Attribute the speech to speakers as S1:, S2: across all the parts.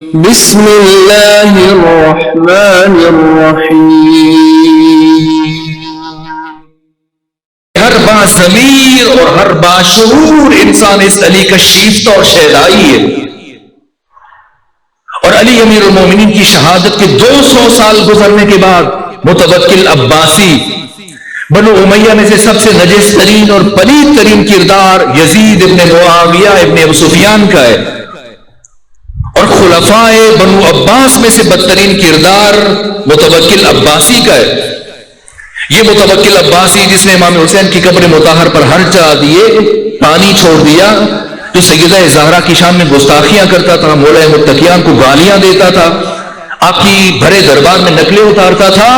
S1: بسم اللہ الرحمن الرحیم۔
S2: ہر باضمیر اور ہر باشعور انسان اس علی کا شیفتہ اور شہدائی ہے، اور علی امیر المومنین کی شہادت کے 200 سال گزرنے کے بعد متوکل عباسی بنو امیہ میں سے سب سے نجس ترین اور پلید ترین کردار یزید ابن معاویہ ابن ابو سفیان کا ہے، اور خلفاء بنو عباس میں سے بدترین کردار متوکل عباسی کا ہے۔ یہ متوکل عباسی جس نے امام حسین کی قبر مطہر پر ہر چڑھا دیے، پانی چھوڑ دیا، جو سیدہ زہرا کی شان میں گستاخیاں کرتا تھا، مولا متقیان کو گالیاں دیتا تھا، آپ کی بھرے دربار میں نقلیں اتارتا تھا،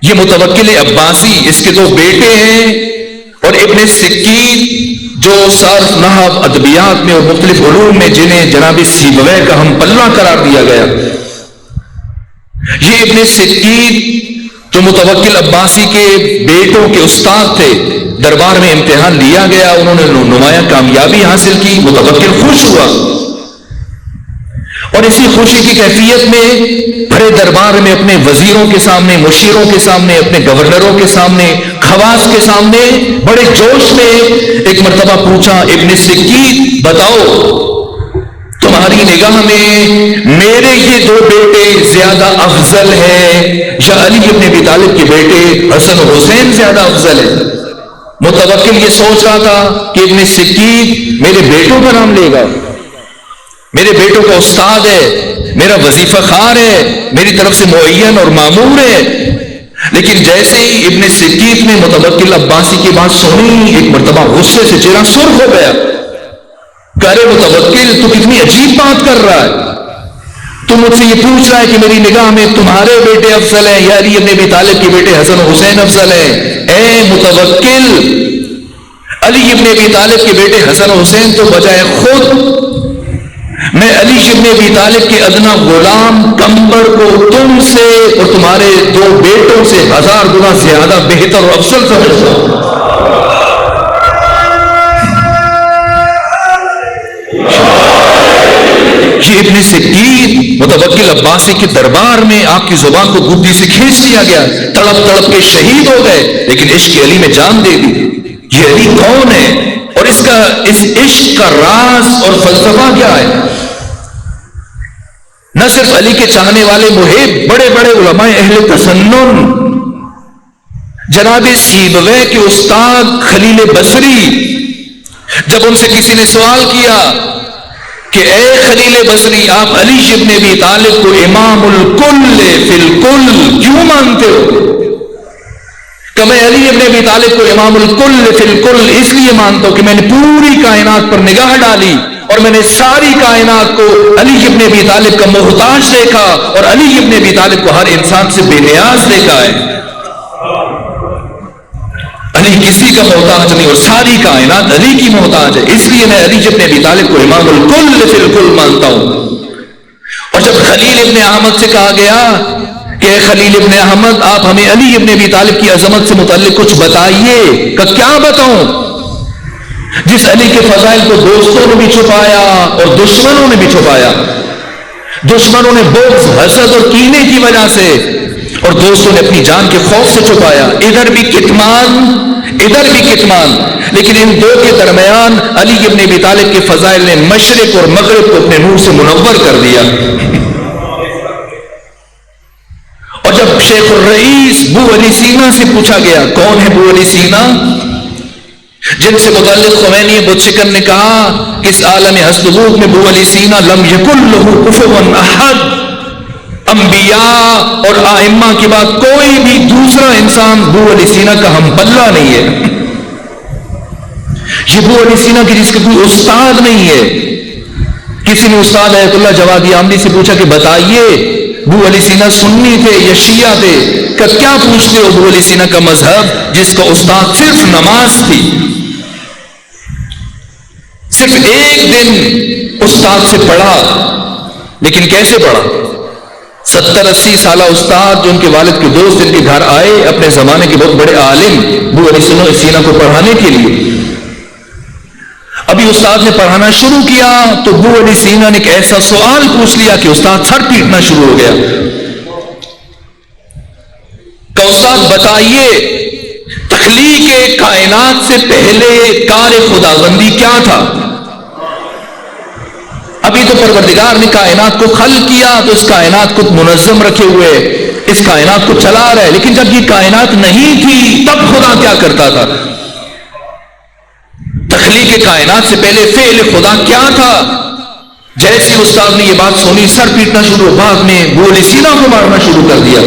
S2: یہ متوکل عباسی، اس کے 2 بیٹے ہیں، اور ابن سکین جو صرف نحو ادبیات میں اور مختلف علوم میں جنہیں جناب سیبویہ کا ہم پلہ قرار دیا گیا، یہ ابن سکین جو متوکل عباسی کے بیٹوں کے استاد تھے، دربار میں امتحان لیا گیا، انہوں نے نمایاں کامیابی حاصل کی، متوکل خوش ہوا، اور اسی خوشی کی کیفیت میں بڑے دربار میں اپنے وزیروں کے سامنے، مشیروں کے سامنے، اپنے گورنروں کے سامنے، خواص کے سامنے بڑے جوش میں ایک مرتبہ پوچھا، ابن سکین بتاؤ تمہاری نگاہ میں میرے یہ 2 بیٹے زیادہ افضل ہیں یا علی ابن ابی طالب کے بیٹے حسن و حسین زیادہ افضل ہیں؟ متوکل یہ سوچ رہا تھا کہ ابن سکین میرے بیٹوں کا نام لے گا، میرے بیٹوں کا استاد ہے، میرا وظیفہ خار ہے، میری طرف سے معین اور مامور ہے، لیکن جیسے ہی ابن سکین نے متوکل عباسی کی بات سنی، ایک مرتبہ غصے سے چہرہ سرخ ہو گیا، کہ ارے متوکل تو کتنی عجیب بات کر رہا ہے، تو مجھ سے یہ پوچھ رہا ہے کہ میری نگاہ میں تمہارے بیٹے افضل ہیں یا علی ابن ابی طالب کے بیٹے حسن و حسین افضل ہیں؟ اے متوکل، علی ابن ابی طالب کے بیٹے حسن و حسین تو بجائے خود میں علی ابن ابی طالب کے ادنا غلام کمبر کو تم سے اور تمہارے 2 بیٹوں سے 1000 گنا زیادہ بہتر اور افضل سمجھتا ہوں۔ یہ ابن سکین متوکل عباسی کے دربار میں آپ کی زبان کو گدی سے کھینچ لیا گیا، تڑپ تڑپ کے شہید ہو گئے، لیکن عشق علی میں جان دے دی۔ یہ علی کون ہے اور اس عشق کا راز اور فلسفہ کیا ہے؟ نہ صرف علی کے چاہنے والے محب، بڑے بڑے علماء اہل تسنن، جناب سیبویہ کے استاد خلیل بصری، جب ان سے کسی نے سوال کیا کہ اے خلیل بصری، آپ علی ابن ابی طالب کو امام الکل فی الکل کیوں مانتے ہو؟ کہ میں علی ابن ابی طالب کو امام الکل فی الکل اس لیے مانتا ہوں کہ میں نے پوری کائنات پر نگاہ ڈالی اور میں نے ساری کائنات کو علی ابن ابی طالب کا محتاج دیکھا، اور علی ابن ابی طالب کو ہر انسان سے بے نیاز دیکھا ہے۔ علی کسی کا محتاج نہیں اور ساری کائنات علی کی محتاج ہے، اس لیے میں علی ابن ابی طالب کو امام الکل فی الکل مانتا ہوں۔ اور جب خلیل ابن احمد سے کہا گیا کہ خلیل ابن احمد آپ ہمیں علی ابن ابی طالب کی عظمت سے متعلق کچھ بتائیے، کہ کیا بتاؤں؟ جس علی کے فضائل کو دوستوں نے بھی چھپایا اور دشمنوں نے بھی چھپایا، دشمنوں نے بغض، حسد اور کینے کی وجہ سے، اور دوستوں نے اپنی جان کے خوف سے چھپایا، ادھر بھی کتمان ادھر بھی کتمان، لیکن ان 2 کے درمیان علی ابن ابی طالب کے فضائل نے مشرق اور مغرب کو اپنے نور سے منور کر دیا۔ اور جب شیخ الرئیس بو علی سینا سے پوچھا گیا، کون ہے بو علی سینا جن سے متعلق خمینی بت شکن نے کہا کہ اس عالم حسنبوت میں بو علی سینا لم یکن لہ کفوا احد، انبیاء اور ائمہ کے بعد کوئی بھی دوسرا انسان بو علی سینا کا ہم پلہ نہیں ہے۔ یہ بو علی سینا کی جس کا کوئی استاد نہیں ہے۔ کسی نے استاد ایت اللہ جوادی عاملی سے پوچھا کہ بتائیے بو علی سینا سنی تھے یا شیعہ تھے؟ کہ کیا پوچھتے ہو بو علی سینا کا مذہب جس کا استاد صرف نماز تھی، صرف ایک دن استاد سے پڑھا، لیکن کیسے پڑھا؟ 70-80 سالہ استاد جو ان کے والد کے دوست ان کے گھر آئے، اپنے زمانے کے بہت بڑے عالم بو علی سینا کو پڑھانے کے لیے، ابھی استاد نے پڑھانا شروع کیا تو ابو علی سینا نے ایک ایسا سوال پوچھ لیا کہ استاد سر پیٹنا شروع ہو گیا کہ استاد بتائیے تخلیق کائنات سے پہلے کار خداوندی کیا تھا؟ ابھی تو پروردگار نے کائنات کو خلق کیا تو اس کائنات کو منظم رکھے ہوئے اس کائنات کو چلا رہا ہے، لیکن جب یہ کائنات نہیں تھی تب خدا کیا کرتا تھا؟ تخلیق کائنات سے پہلے فعل خدا کیا تھا؟ جیسے استاد نے یہ بات سنی سر پیٹنا شروع، بعد میں ابو علی سینا کو مارنا شروع کر دیا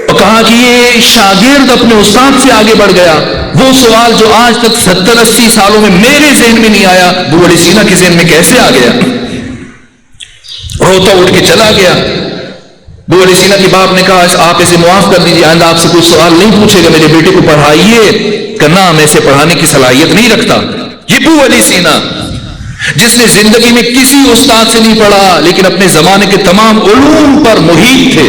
S2: اور کہا کہ یہ شاگرد اپنے استاد سے آگے بڑھ گیا، وہ سوال جو آج تک 70-80 سالوں میں میرے ذہن میں نہیں آیا ابو علی سینا کے ذہن میں کیسے آ گیا؟ روتا اٹھ کے چلا گیا۔ ابو علی سینا کے باپ نے کہا آپ اسے معاف کر دیجیے، آئندہ آپ سے کوئی سوال نہیں پوچھے گا، میرے بیٹے کو پڑھائیے، کرنا میں اسے پڑھانے کی صلاحیت نہیں رکھتا۔ یہ ابو علی سینا جس نے زندگی میں کسی استاد سے نہیں پڑھا لیکن اپنے زمانے کے تمام علوم پر محیط تھے،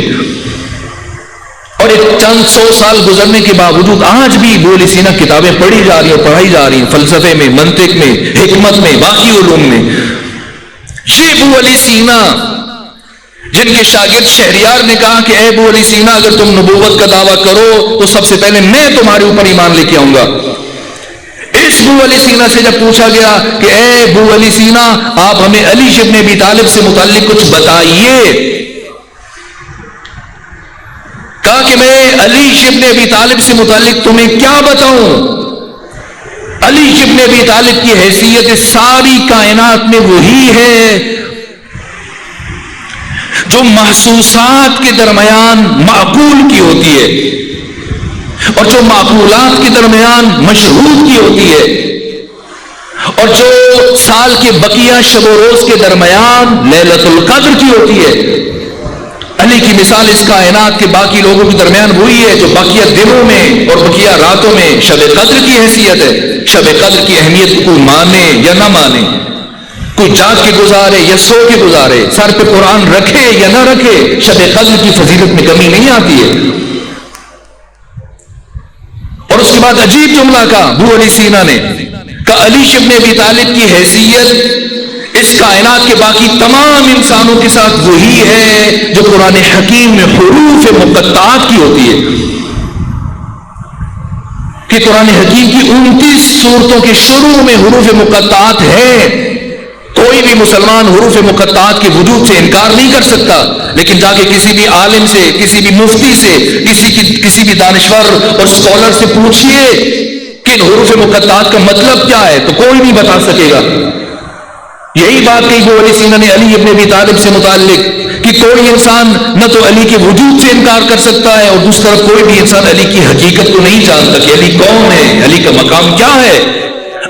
S2: اور ایک چند 100 سال گزرنے کے باوجود آج بھی ابو علی سینا کتابیں پڑھی جا رہی ہیں اور پڑھائی جا رہی ہیں، فلسفے میں، منطق میں، حکمت میں، باقی علوم میں۔ یہ ابو علی سینا جن کے شاگرد شہریار نے کہا کہ اے ابو علی سینا اگر تم نبوت کا دعویٰ کرو تو سب سے پہلے میں تمہارے اوپر ایمان لے کے آؤں گا۔ اس ابو علی سینا سے جب پوچھا گیا کہ اے ابو علی سینا آپ ہمیں علی ابن ابی طالب سے متعلق کچھ بتائیے، کہا کہ میں علی ابن ابی طالب سے متعلق تمہیں کیا بتاؤں؟ علی ابن ابی طالب کی حیثیت ساری کائنات میں وہی ہے جو محسوسات کے درمیان معقول کی ہوتی ہے اور جو معقولات کے درمیان مشہود کی ہوتی ہے اور جو سال کے بقیہ شب و روز کے درمیان لیلۃ القدر کی ہوتی ہے۔ علی کی مثال اس کائنات کے باقی لوگوں کے درمیان وہی ہے جو بقیہ دنوں میں اور بقیہ راتوں میں شب قدر کی حیثیت ہے۔ شب قدر کی اہمیت کو کوئی مانے یا نہ مانے، کوئی جاگ کے گزارے یا سو کے گزارے، سر پہ قرآن رکھے یا نہ رکھے، شب قدر کی فضیلت میں کمی نہیں آتی ہے۔ اور اس کے بعد عجیب جملہ کہا ابو علی سینا نے، کہ علی ابن ابی طالب کی حیثیت اس کائنات کے باقی تمام انسانوں کے ساتھ وہی ہے جو قرآن حکیم میں حروف مقطعات کی ہوتی ہے، کہ قرآن حکیم کی 29 سورتوں کے شروع میں حروف مقطعات ہے۔ کوئی بھی مسلمان حروف مقطعات کے وجود سے انکار نہیں کر سکتا، لیکن جا کے کسی بھی عالم سے، کسی بھی مفتی سے، کسی بھی دانشور اور اسکالر سے پوچھئے کہ ان حروف مقطعات کا مطلب کیا ہے تو کوئی نہیں بتا سکے گا۔ یہی بات کہی ابو علی سینا نے علی ابن ابی طالب سے متعلق کہ کوئی انسان نہ تو علی کے وجود سے انکار کر سکتا ہے اور دوسری طرف کوئی بھی انسان علی کی حقیقت کو نہیں جانتا کہ علی کون ہے، علی کا مقام کیا ہے۔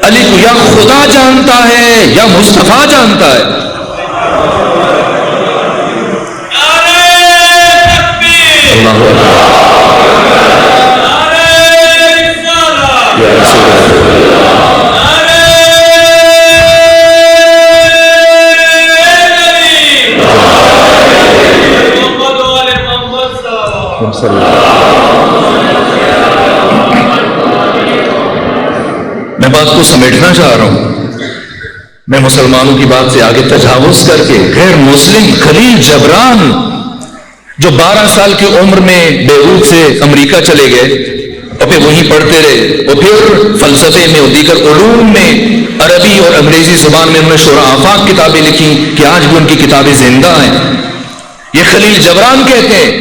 S2: علی کو یا خدا جانتا ہے یا مصطفیٰ جانتا ہے۔ اللہ میں بات کو سمیٹنا چاہ رہا ہوں، میں مسلمانوں کی بات سے آگے تجاوز کر کے غیر مسلم خلیل جبران جو 12 سال کی عمر میں بیروت سے امریکہ چلے گئے اور پھر وہیں پڑھتے رہے اور پھر فلسفے میں اور دیگر علوم میں عربی اور انگریزی زبان میں انہوں نے شورا آفاق کتابیں لکھی کہ آج بھی ان کی کتابیں زندہ ہیں۔ یہ خلیل جبران کہتے ہیں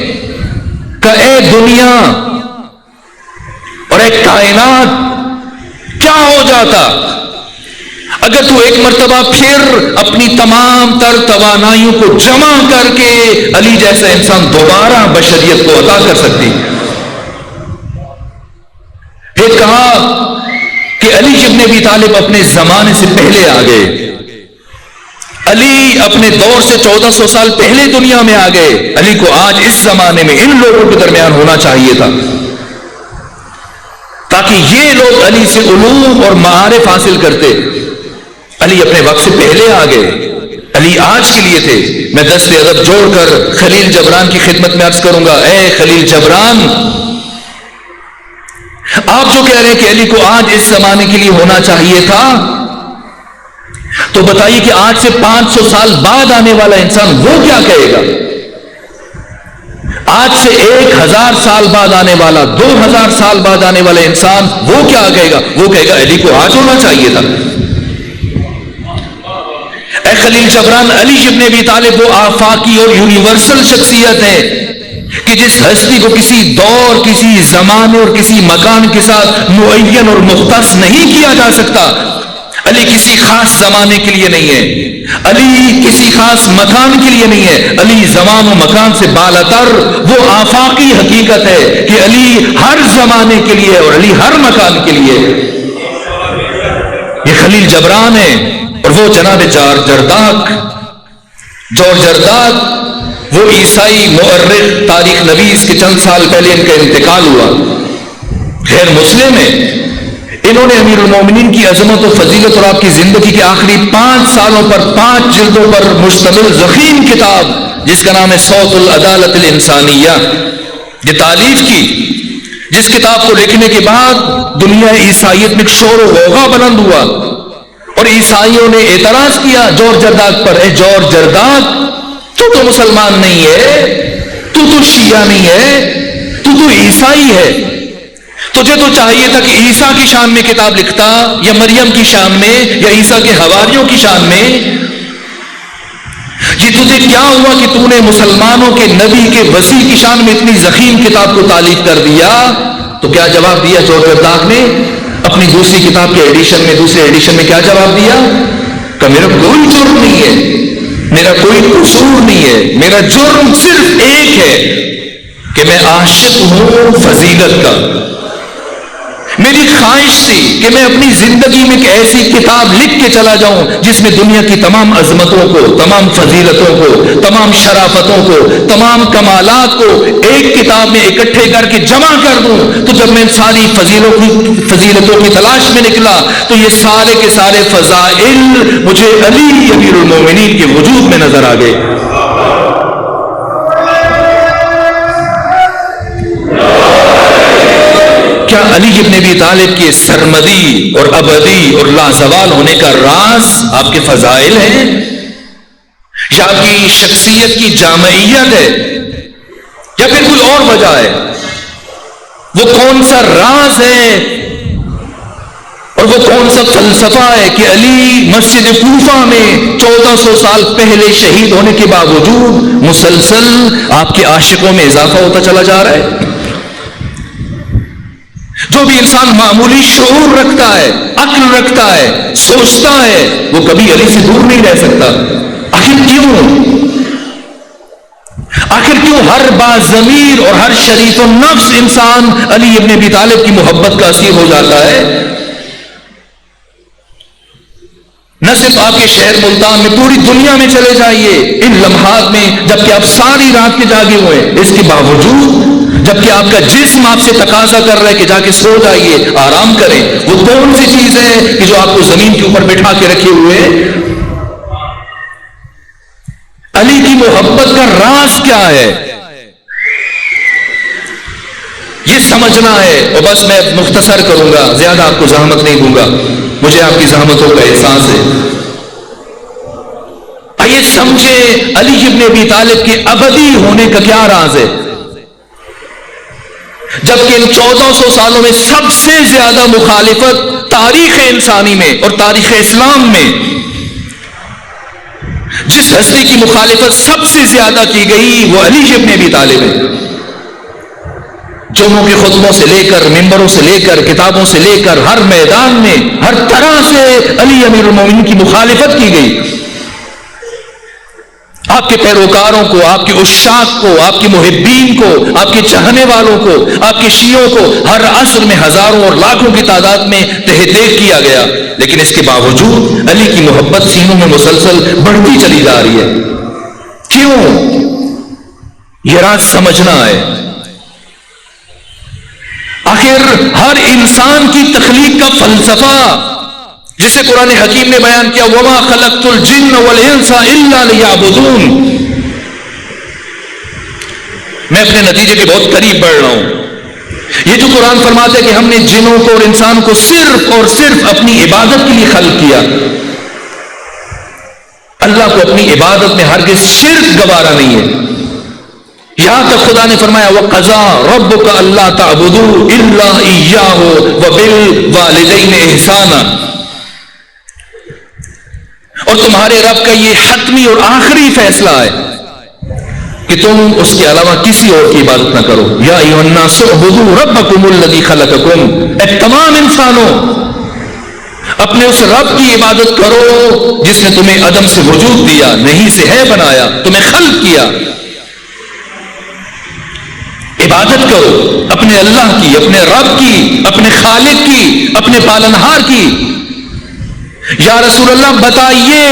S2: کہ اے دنیا اور اے کائنات کیا ہو جاتا اگر تو ایک مرتبہ پھر اپنی تمام تر توانائیوں کو جمع کر کے علی جیسا انسان دوبارہ بشریت کو عطا کر سکتی۔ پھر کہا کہ علی ابن ابی طالب اپنے زمانے سے پہلے آ گئے، علی اپنے دور سے 1400 سال پہلے دنیا میں آ گئے، علی کو آج اس زمانے میں ان لوگوں کے درمیان ہونا چاہیے تھا تاکہ یہ لوگ علی سے علوم اور معارف حاصل کرتے۔ علی اپنے وقت سے پہلے آ گئے، علی آج کے لیے تھے۔ میں دست ادب جوڑ کر خلیل جبران کی خدمت میں عرض کروں گا، اے خلیل جبران، آپ جو جو کہہ رہے ہیں کہ علی کو آج اس زمانے کے لیے ہونا چاہیے تھا، تو بتائیے کہ آج سے 500 سال بعد آنے والا انسان وہ کیا کہے گا؟ آج سے 1000 سال بعد آنے والا، 2000 سال بعد آنے والا انسان وہ کیا کہے گا؟ وہ کہے گا علی کو آج ہونا چاہیے تھا۔ اے خلیل جبران، علی ابن ابی طالب وہ آفاقی اور یونیورسل شخصیت ہے کہ جس ہستی کو کسی دور، کسی زمانے اور کسی مکان کے ساتھ معین اور مختص نہیں کیا جا سکتا۔ علی کسی خاص زمانے کے لیے نہیں ہے، علی کسی خاص مکان کے لیے نہیں ہے، علی زمان و مکان سے بالاتر وہ آفاقی حقیقت ہے کہ علی ہر زمانے کے لیے اور علی ہر مکان کے لیے۔ یہ خلیل جبران ہے۔ اور وہ جناب جورج جرداق، وہ عیسائی مؤرخ، تاریخ نویس کے چند سال پہلے ان کا انتقال ہوا، غیر مسلم ہے۔ انہوں نے امیر المومنین کی عظمت و فضیلت اور آپ کی زندگی کے آخری 5 سالوں پر 5 جلدوں پر مشتمل ضخیم کتاب جس کا نام ہے صوت العدالت الانسانیہ، یہ تالیف کی، جس کتاب کو لکھنے کے بعد دنیا عیسائیت میں ایک شور و غوغا بلند ہوا اور عیسائیوں نے اعتراض کیا جورج جرداق پر، اے جورج جرداق، تو مسلمان نہیں ہے، تو شیعہ نہیں ہے، تو عیسائی ہے، تجھے تو چاہیے تھا کہ عیسیٰ کی شان میں کتاب لکھتا، یا مریم کی شان میں، یا عیسیٰ کے حواریوں کی شان میں۔ یہ تجھے کیا ہوا کہ تو نے مسلمانوں کے نبی کے وسیع کی شان میں اتنی ضخیم کتاب کو تالیف کر دیا؟ تو کیا جواب دیا جورج جرداق نے اپنی دوسری کتاب کے دوسرے ایڈیشن میں کیا جواب دیا؟ کہ میرا کوئی جرم نہیں ہے، میرا کوئی قصور نہیں ہے، میرا جرم صرف ایک ہے کہ میں عاشق ہوں فضیلت کا۔ میری خواہش تھی کہ میں اپنی زندگی میں ایک ایسی کتاب لکھ کے چلا جاؤں جس میں دنیا کی تمام عظمتوں کو، تمام فضیلتوں کو، تمام شرافتوں کو، تمام کمالات کو ایک کتاب میں اکٹھے کر کے جمع کر دوں۔ تو جب میں ساری فضیلتوں کی تلاش میں نکلا تو یہ سارے کے سارے فضائل مجھے علی امیر المومنین کے وجود میں نظر آ گئے۔ کیا علی ابن ابی طالب کے سرمدی اور ابدی اور لازوال ہونے کا راز آپ کے فضائل ہیں، یا آپ کی شخصیت کی جامعیت ہے، یا پھر کوئی اور وجہ ہے؟ وہ کون سا راز ہے اور وہ کون سا فلسفہ ہے کہ علی مسجد کوفہ میں 1400 سال پہلے شہید ہونے کے باوجود مسلسل آپ کے عاشقوں میں اضافہ ہوتا چلا جا رہا ہے؟ جو بھی انسان معمولی شعور رکھتا ہے، عقل رکھتا ہے، سوچتا ہے، وہ کبھی علی سے دور نہیں رہ سکتا۔ آخر کیوں ہر باضمیر اور ہر شریف النفس انسان علی ابن ابی طالب کی محبت کا اسیر ہو جاتا ہے؟ نہ صرف آپ کے شہر ملتان میں، پوری دنیا میں چلے جائیے ان لمحات میں جبکہ آپ ساری رات کے جاگے ہوئے، اس کے باوجود جبکہ آپ کا جسم آپ سے تقاضا کر رہا ہے کہ جا کے سو جائیے، آرام کریں، وہ کون سی چیز ہے کہ جو آپ کو زمین کے اوپر بٹھا کے رکھے ہوئے؟ علی کی محبت کا راز کیا ہے؟ یہ سمجھنا ہے۔ اور بس میں مختصر کروں گا، زیادہ آپ کو زحمت نہیں دوں گا، مجھے آپ کی زحمتوں کا احساس ہے۔ آئیے سمجھیں علی ابن ابی طالب کے ابدی ہونے کا کیا راز ہے، جبکہ ان 1400 سالوں میں سب سے زیادہ مخالفت تاریخ انسانی میں اور تاریخ اسلام میں جس ہستی کی مخالفت سب سے زیادہ کی گئی وہ علی ابن ابی طالب ہے۔ جمعوں کے خطبوں سے لے کر، ممبروں سے لے کر، کتابوں سے لے کر، ہر میدان میں ہر طرح سے علی امیر المومنین کی مخالفت کی گئی۔ آپ کے پیروکاروں کو، آپ کے عشاق کو، آپ کے محبین کو، آپ کے چاہنے والوں کو، آپ کے شیعوں کو ہر عصر میں ہزاروں اور لاکھوں کی تعداد میں تہ دیکھ کیا گیا، لیکن اس کے باوجود علی کی محبت سینوں میں مسلسل بڑھتی چلی جا رہی ہے۔ کیوں؟ یہ راز سمجھنا ہے۔ آخر ہر انسان کی تخلیق کا فلسفہ جسے قرآن حکیم نے بیان کیا، وَمَا خَلَقْتُ الْجِنَّ وَالْإِنسَ إِلَّا لِيَعْبُدُونَ، میں اپنے نتیجے کے بہت قریب بڑھ رہا ہوں۔ یہ جو قرآن فرماتا ہے کہ ہم نے جنوں کو اور انسانوں کو صرف اور صرف اپنی عبادت کے لیے خلق کیا، اللہ کو اپنی عبادت میں ہرگز شرک گوارا نہیں ہے. یہاں تک خدا نے فرمایا وَقَضَىٰ رَبُّكَ أَلَّا تَعْبُدُوا إِلَّا إِيَّاهُ وَبِالْوَالِدَيْنِ إِحْسَانًا. اور تمہارے رب کا یہ حتمی اور آخری فیصلہ ہے کہ تم اس کے علاوہ کسی اور کی عبادت نہ کرو. یا ایھا الناس اعبدوا ربکم الذی خلقکم، اے تمام انسانوں اپنے اس رب کی عبادت کرو جس نے تمہیں عدم سے وجود دیا، نہیں سے ہے بنایا، تمہیں خلق کیا. عبادت کرو اپنے اللہ کی، اپنے رب کی، اپنے خالق کی، اپنے پالنہار کی. یا رسول اللہ بتائیے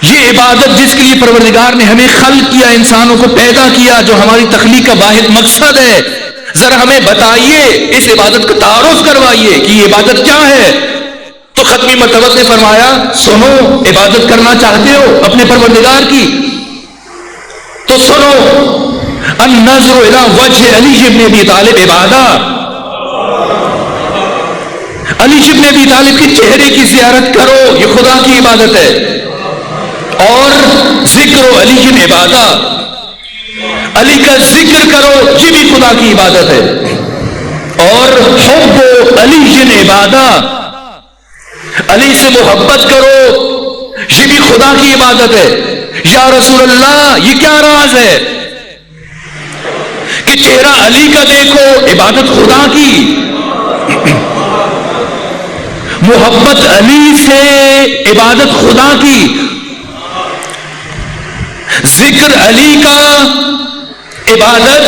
S2: یہ عبادت جس کے لیے پروردگار نے ہمیں خلق کیا، انسانوں کو پیدا کیا، جو ہماری تخلیق کا واحد مقصد ہے، ذرا ہمیں بتائیے، اس عبادت کا تعارف کروائیے کہ یہ عبادت کیا ہے. تو ختمی مرتبہ نے فرمایا سنو، عبادت کرنا چاہتے ہو اپنے پروردگار کی تو سنو، النظر الی وجہ علی ابن ابی طالب عبادہ. علی ابن ابی طالب کے چہرے کی زیارت کرو، یہ خدا کی عبادت ہے. اور ذکر و علی عبادہ، علی کا ذکر کرو، یہ بھی خدا کی عبادت ہے. اور حب و علی عبادہ، علی سے محبت کرو، یہ بھی خدا کی عبادت ہے. یا رسول اللہ یہ کیا راز ہے کہ چہرہ علی کا دیکھو، عبادت خدا کی، محبت علی سے عبادت خدا کی، ذکر علی کا عبادت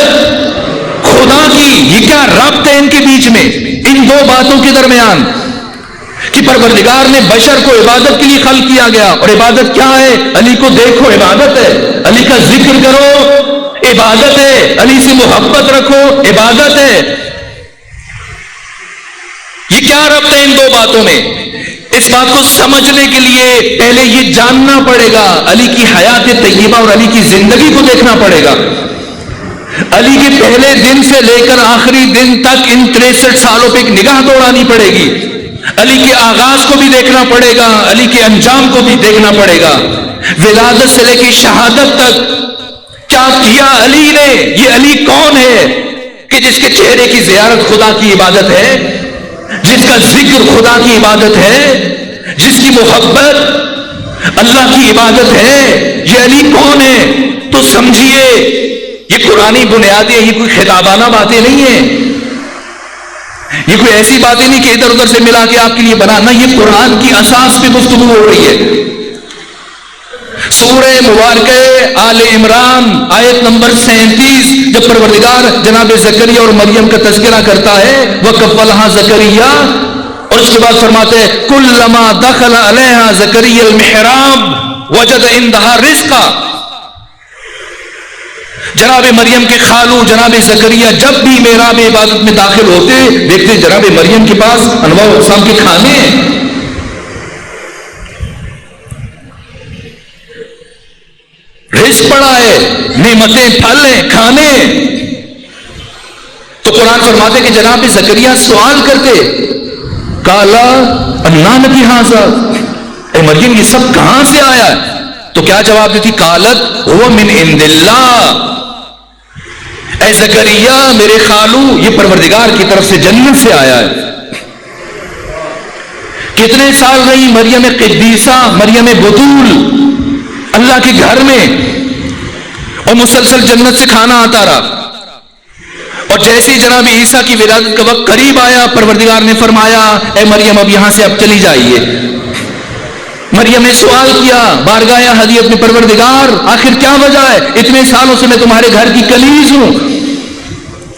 S2: خدا کی. یہ کیا ربط ہے ان کے بیچ میں، ان دو باتوں کے درمیان کہ پروردگار نے بشر کو عبادت کے لیے خلق کیا گیا، اور عبادت کیا ہے؟ علی کو دیکھو عبادت ہے، علی کا ذکر کرو عبادت ہے، علی سے محبت رکھو عبادت ہے. یہ کیا ربط ہے ان دو باتوں میں؟ اس بات کو سمجھنے کے لیے پہلے یہ جاننا پڑے گا، علی کی حیات طیبہ اور علی کی زندگی کو دیکھنا پڑے گا. علی کے پہلے دن سے لے کر آخری دن تک ان 63 سالوں پہ ایک نگاہ دوڑانی پڑے گی. علی کے آغاز کو بھی دیکھنا پڑے گا، علی کے انجام کو بھی دیکھنا پڑے گا. ولادت سے لے کے شہادت تک کیا کیا علی نے؟ یہ علی کون ہے کہ جس کے چہرے کی زیارت خدا کی عبادت ہے، جس کا ذکر خدا کی عبادت ہے، جس کی محبت اللہ کی عبادت ہے. یہ علی کون ہے؟ تو سمجھیے یہ قرآنی بنیادیں، یہ کوئی خطابانہ باتیں نہیں ہیں، یہ کوئی ایسی باتیں نہیں کہ ادھر ادھر سے ملا کے آپ کے لیے بنانا. یہ قرآن کی اساس پہ گفتگو ہو رہی ہے. سورہ مبارکہ آل عمران آیت نمبر 37 جب پروردگار جناب زکریا اور مریم کا تذکرہ کرتا ہے وَكَفَّلَهَا زَكَرِيَّا، اور اس کے بعد فرماتے ہیں كُلَّمَا دَخَلَ عَلَيْهَا زَكَرِيَّا الْمِحْرَابَ وَجَدَ عِندَهَا رِزْقًا. جناب مریم کے خالو جناب زکریا جب بھی محراب عبادت میں داخل ہوتے دیکھتے جناب مریم کے پاس انواع و اقسام کے کھانے ہیں. رزق پڑا ہے، نعمتیں، پھل ہیں، کھانے ہیں. تو قرآن فرماتے کہ جناب زکریا سوال کرتے کالا انا لکی ھذا، اے مریم یہ سب کہاں سے آیا ہے؟ تو کیا جواب دیتی؟ قالت هو من عند اللہ. اے زکریا میرے خالو یہ پروردگار کی طرف سے جنت سے آیا ہے. کتنے سال رہی مریم قدیسہ، مریم بطول اللہ کے گھر میں، اور مسلسل جنت سے کھانا آتا رہا. اور جیسے جناب عیسیٰ کی ولادت کا وقت قریب آیا پروردگار نے فرمایا اے مریم اب یہاں سے اب چلی جائیے. مریم نے سوال کیا بارگاہ حضرت اپنے پروردگار آخر کیا وجہ ہے؟ اتنے سالوں سے میں تمہارے گھر کی کلیز ہوں،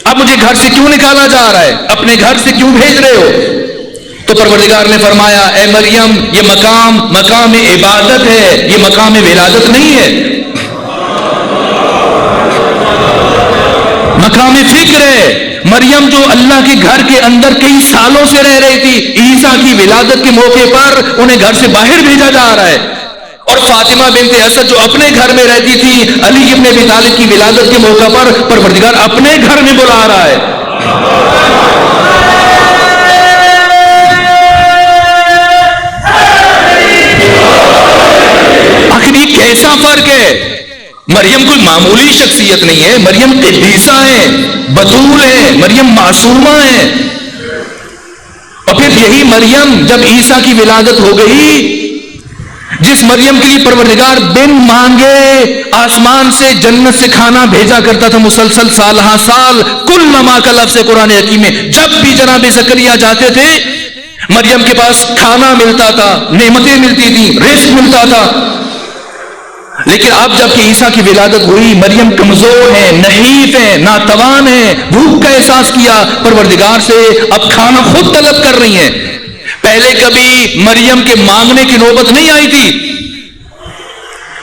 S2: اب مجھے گھر سے کیوں نکالا جا رہا ہے؟ اپنے گھر سے کیوں بھیج رہے ہو؟ تو پروردگار نے فرمایا اے مریم یہ مقام عبادت ہے، یہ مقام ولادت نہیں ہے، مقام فکر ہے. مریم جو اللہ کے گھر کے اندر کئی سالوں سے رہ رہی تھی، عیسیٰ کی ولادت کے موقع پر انہیں گھر سے باہر بھیجا جا رہا ہے اور فاطمہ بنت اسد جو اپنے گھر میں رہتی تھی، علی ابن ابی طالب کی ولادت کے موقع پر پروردگار اپنے گھر میں بلا رہا ہے۔ آخر یہ کیسا فرق ہے؟ مریم کوئی معمولی شخصیت نہیں ہے، مریم قدیسہ ہے، بتول ہے، مریم معصومہ ہے۔ اور پھر یہی مریم جب عیسیٰ کی ولادت ہو گئی، جس مریم کے لیے پروردگار بن مانگے آسمان سے جنت سے کھانا بھیجا کرتا تھا مسلسل سالہ سال، کل نما کا لفظ ہے قرآن حکیم میں، جب بھی جناب زکریا جاتے تھے مریم کے پاس کھانا ملتا تھا، نعمتیں ملتی تھی، رزق ملتا تھا۔ لیکن اب جب کہ عیسیٰ کی ولادت ہوئی، مریم کمزور ہے، نحیف ہے، ناتوان ہے، بھوک کا احساس کیا پروردگار سے، اب کھانا خود طلب کر رہی ہیں۔ پہلے کبھی مریم کے مانگنے کی نوبت نہیں آئی تھی،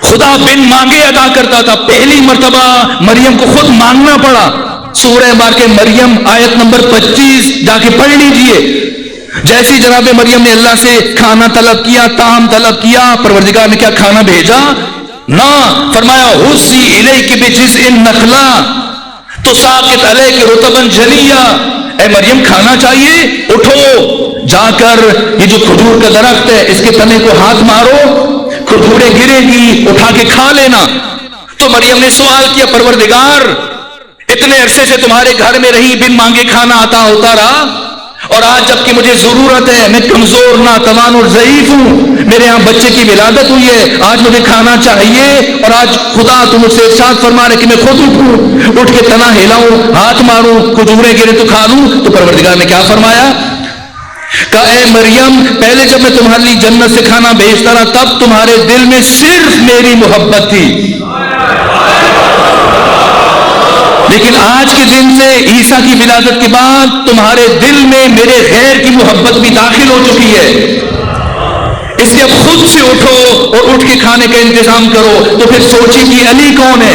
S2: خدا بن مانگے ادا کرتا تھا، پہلی مرتبہ مریم کو خود مانگنا پڑا۔ سورہ بارکہ مریم آیت نمبر 25 جا کے پڑھ لیجئے۔ جیسی جناب مریم نے اللہ سے کھانا طلب کیا، طعام طلب کیا، پروردگار نے کیا کھانا بھیجا؟ نہ، فرمایا حسی الیک بجزء النخلہ تساقط علیک رطبا جنیا، اے مریم کھانا چاہیے، اٹھو جا کر یہ جو کھجور کا درخت ہے اس کے تنے کو ہاتھ مارو، کھجوریں گرے گی، اٹھا کے کھا لینا۔ تو مریم نے سوال کیا، پروردگار اتنے عرصے سے تمہارے گھر میں رہی، بن مانگے کھانا آتا ہوتا رہا، اور آج جب کہ مجھے ضرورت ہے، میں کمزور ناتوان اور ضعیف ہوں، میرے یہاں بچے کی ولادت ہوئی ہے، آج مجھے کھانا چاہیے، اور آج خدا تم مجھ سے ارشاد فرما رہے کہ میں خود اٹھوں، اٹھ کے تنا ہلاؤں، ہاتھ ماروں، کھجوریں گرے تو کھا لوں؟ تو پروردگار نے کیا فرمایا؟ کہا اے مریم، پہلے جب میں تمہارے لیے جنت سے کھانا بھیجتا رہا تب تمہارے دل میں صرف میری محبت تھی، لیکن آج کے دن سے عیسیٰ کی ولادت کے بعد تمہارے دل میں میرے غیر کی محبت بھی داخل ہو چکی ہے، اس لیے اب خود سے اٹھو اور اٹھ کے کھانے کا انتظام کرو۔ تو پھر سوچی کہ علی کون ہے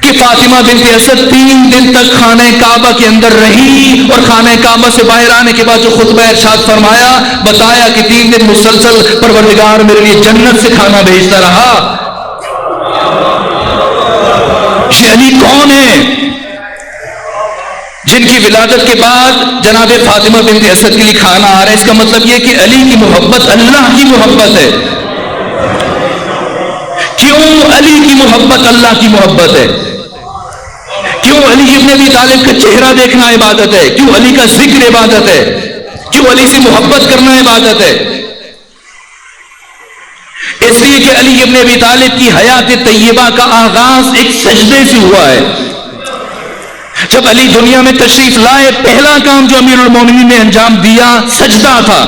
S2: کہ فاطمہ بنت اسد 3 دن تک خانہ کعبہ کے اندر رہی، اور خانہ کعبہ سے باہر آنے کے بعد جو خطبہ ارشاد فرمایا، بتایا کہ 3 دن مسلسل پروردگار میرے لیے جنت سے کھانا بھیجتا رہا۔ یہ علی کون ہے جن کی ولادت کے بعد جناب فاطمہ بنت اسد کے لیے کھانا آ رہا ہے؟ اس کا مطلب یہ کہ علی کی محبت اللہ کی محبت ہے۔ کیوں علی کی محبت اللہ کی محبت ہے؟ کیوں علی ابن ابی طالب کا چہرہ دیکھنا عبادت ہے؟ کیوں علی کا ذکر عبادت ہے؟ کیوں علی سے محبت کرنا عبادت ہے؟ اس لیے کہ علی ابن ابی طالب کی حیات طیبہ کا آغاز ایک سجدے سے ہوا ہے۔ جب علی دنیا میں تشریف لائے، پہلا کام جو امیر المومنین نے انجام دیا سجدہ تھا،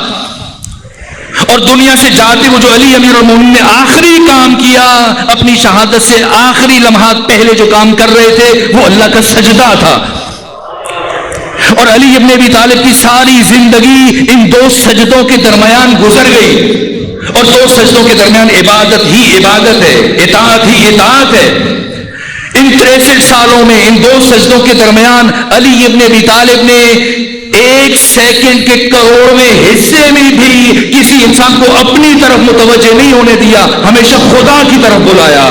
S2: اور دنیا سے جاتے وہ جو علی امیر المومنین نے آخری کام کیا اپنی شہادت سے آخری لمحات پہلے جو کام کر رہے تھے وہ اللہ کا سجدہ تھا۔ اور علی ابن ابی طالب کی ساری زندگی ان 2 سجدوں کے درمیان گزر گئی، اور 2 سجدوں کے درمیان عبادت ہی عبادت ہے، اطاعت ہی اطاعت ہے۔ ان 63 سالوں میں ان 2 سجدوں کے درمیان علی ابن ابی طالب نے 1 سیکنڈ کے کروڑویں حصے میں بھی کسی انسان کو اپنی طرف متوجہ نہیں ہونے دیا، ہمیشہ خدا کی طرف بلایا۔